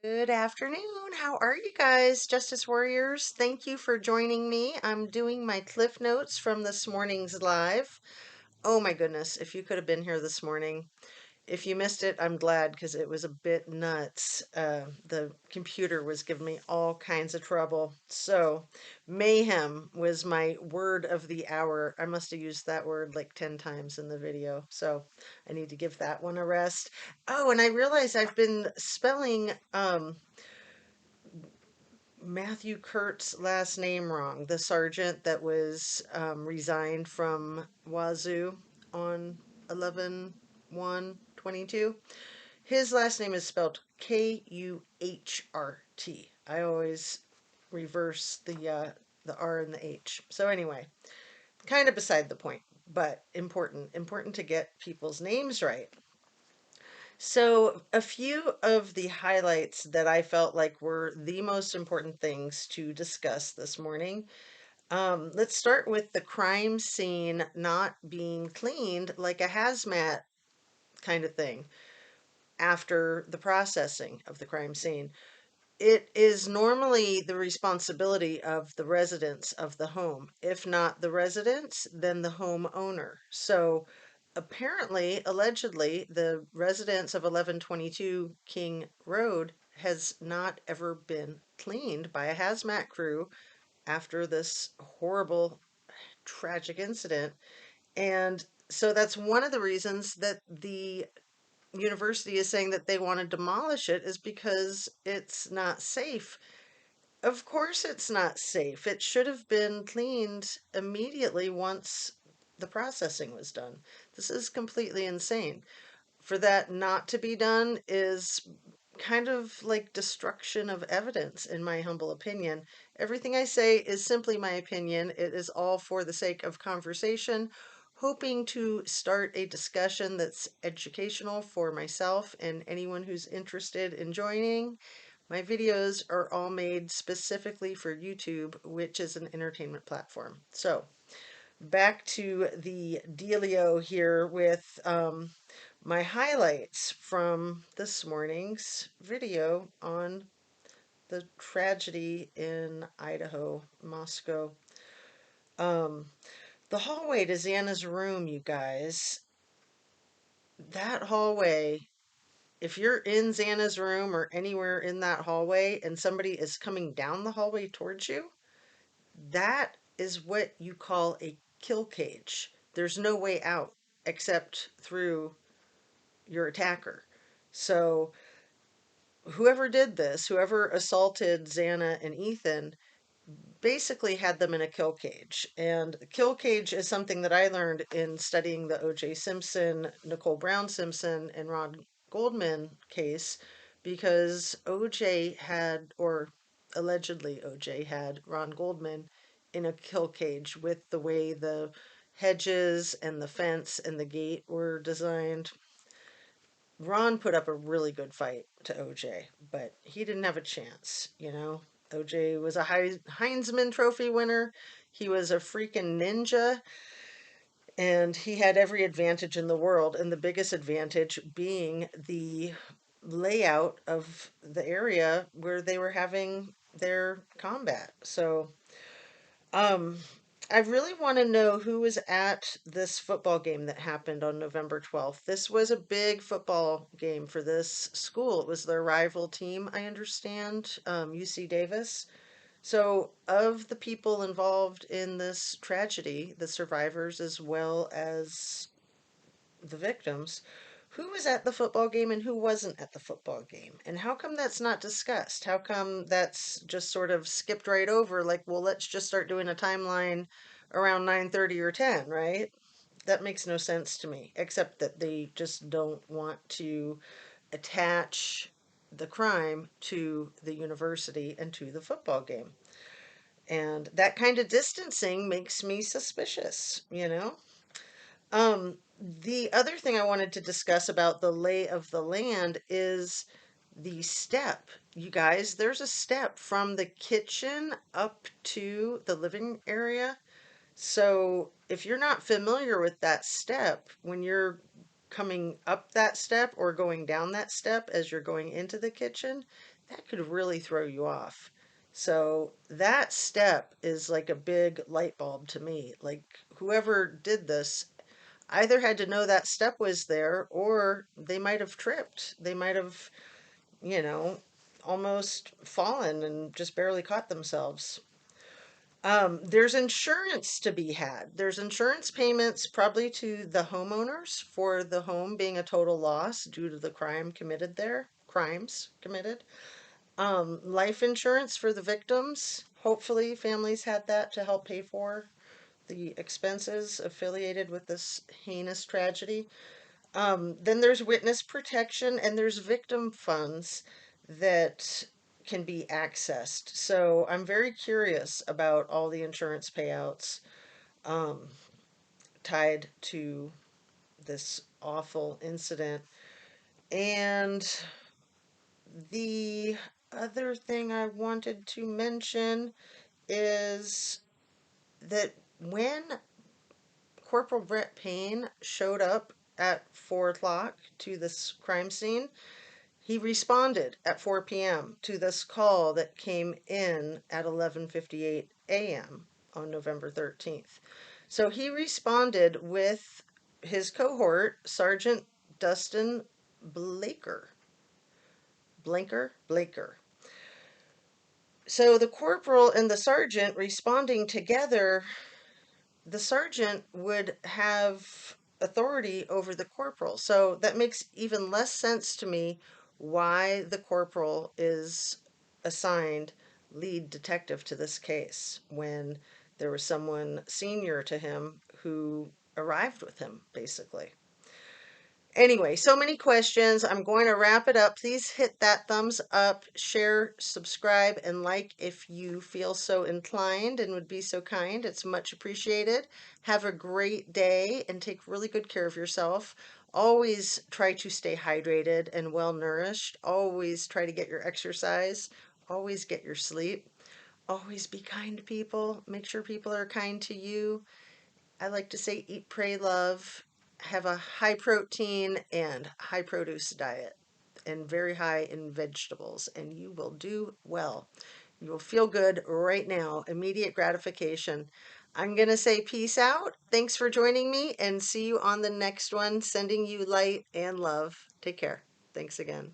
Good afternoon. How are you guys, Justice Warriors? Thank you for joining me. I'm doing my Cliff Notes from this morning's live. Oh my goodness, if you could have been here this morning. If you missed it, I'm glad because it was a bit nuts. The computer was giving me all kinds of trouble. So, mayhem was my word of the hour. I must have used that word like 10 times in the video. So, I need to give that one a rest. Oh, and I realize I've been spelling Matthew Kurt's last name wrong. The sergeant that was resigned from Wazoo on 11/1/22. His last name is spelled Kuhrt. I always reverse the R and the H. So anyway, kind of beside the point, but important to get people's names right. So, a few of the highlights that I felt like were the most important things to discuss this morning. Let's start with the crime scene not being cleaned like a hazmat kind of thing after the processing of the crime scene. It is normally the responsibility of the residents of the home. If not the residents, then the homeowner. So apparently, allegedly, the residents of 1122 King Road has not ever been cleaned by a hazmat crew after this horrible, tragic incident. And so that's one of the reasons that the university is saying that they want to demolish it is because it's not safe. Of course, it's not safe. It should have been cleaned immediately once the processing was done. This is completely insane. For that not to be done is kind of like destruction of evidence, in my humble opinion. Everything I say is simply my opinion. It is all for the sake of conversation, hoping to start a discussion that's educational for myself and anyone who's interested in joining. My videos are all made specifically for YouTube, which is an entertainment platform. So, back to the dealio here with my highlights from this morning's video on the tragedy in Idaho, Moscow. Um, the hallway to Xana's room, you guys, that hallway, if you're in Xana's room or anywhere in that hallway and somebody is coming down the hallway towards you, that is what you call a kill cage. There's no way out except through your attacker. So, whoever did this, whoever assaulted Xana and Ethan, basically had them in a kill cage. And the kill cage is something that I learned in studying the O.J. Simpson, Nicole Brown Simpson, and Ron Goldman case because O.J. had, or allegedly O.J. had, Ron Goldman in a kill cage with the way the hedges and the fence and the gate were designed. Ron put up a really good fight to OJ, but he didn't have a chance. OJ was a Heisman Trophy winner. He was a freaking ninja, and he had every advantage in the world, and the biggest advantage being the layout of the area where they were having their combat. So, um, I really want to know who was at this football game that happened on November 12th. This was a big football game for this school. It was their rival team, I understand, UC Davis. So, of the people involved in this tragedy, the survivors as well as the victims, who was at the football game and who wasn't at the football game? And how come that's not discussed? How come that's just sort of skipped right over? Like, well, let's just start doing a timeline around 9:30 or 10, right? That makes no sense to me, except that they just don't want to attach the crime to the university and to the football game. And that kind of distancing makes me suspicious. The other thing I wanted to discuss about the lay of the land is the step. You guys, there's a step from the kitchen up to the living area. So if you're not familiar with that step, when you're coming up that step or going down that step as you're going into the kitchen, that could really throw you off. So that step is like a big light bulb to me. Like whoever did this either had to know that step was there or they might have tripped. They might have, you know, almost fallen and just barely caught themselves. There's insurance to be had. There's insurance payments probably to the homeowners for the home being a total loss due to the crimes committed. Life insurance for the victims. Hopefully, families had that to help pay for the expenses affiliated with this heinous tragedy. Then there's witness protection and there's victim funds that can be accessed. So I'm very curious about all the insurance payouts um, tied to this awful incident. And the other thing I wanted to mention is that when Corporal Brett Payne showed up at 4 o'clock to this crime scene, he responded at 4 p.m. to this call that came in at 11:58 a.m. on November 13th. So he responded with his cohort, Sergeant Dustin Blaker. Blaker. So the corporal and the sergeant responding together, the sergeant would have authority over the corporal. So that makes even less sense to me why the corporal is assigned lead detective to this case when there was someone senior to him who arrived with him, basically. Anyway, so many questions. I'm going to wrap it up. Please hit that thumbs up, share, subscribe, and like if you feel so inclined and would be so kind. It's much appreciated. Have a great day and take really good care of yourself. Always try to stay hydrated and well nourished. Always try to get your exercise. Always get your sleep. Always be kind to people. Make sure people are kind to you. I like to say eat, pray, love, have a high protein and high produce diet and very high in vegetables, and you will do well. You will feel good right now, immediate gratification. I'm going to say peace out. Thanks for joining me and see you on the next one. Sending you light and love. Take care. Thanks again.